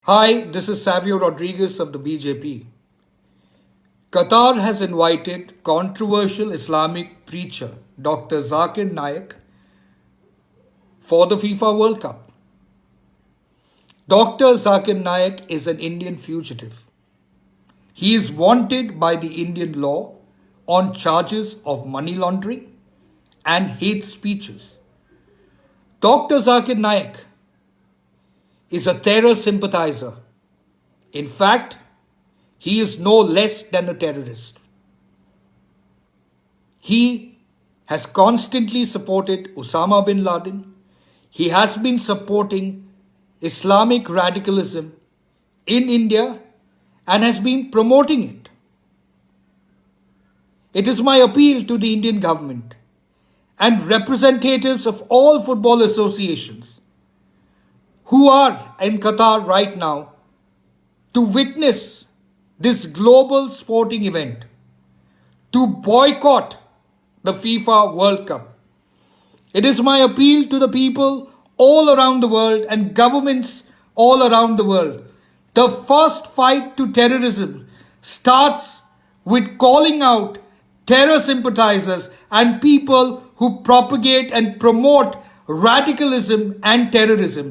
Hi, this is Savio Rodrigues of the BJP. Qatar has invited controversial Islamic preacher Dr. Zakir Naik for the FIFA World Cup. Dr. Zakir Naik is an Indian fugitive. He is wanted by the Indian law on charges of money laundering and hate speeches. Dr. Zakir Naik is a terror sympathizer. In fact, he is no less than a terrorist. He has constantly supported Osama bin Laden. He has been supporting Islamic radicalism in India and has been promoting it. It is my appeal to the Indian government and representatives of all football associations who are in Qatar right now to witness this global sporting event, to boycott the FIFA World Cup. It is my appeal to the people all around the world and governments all around the world. The first fight to terrorism starts with calling out terror sympathizers and people who propagate and promote radicalism and terrorism.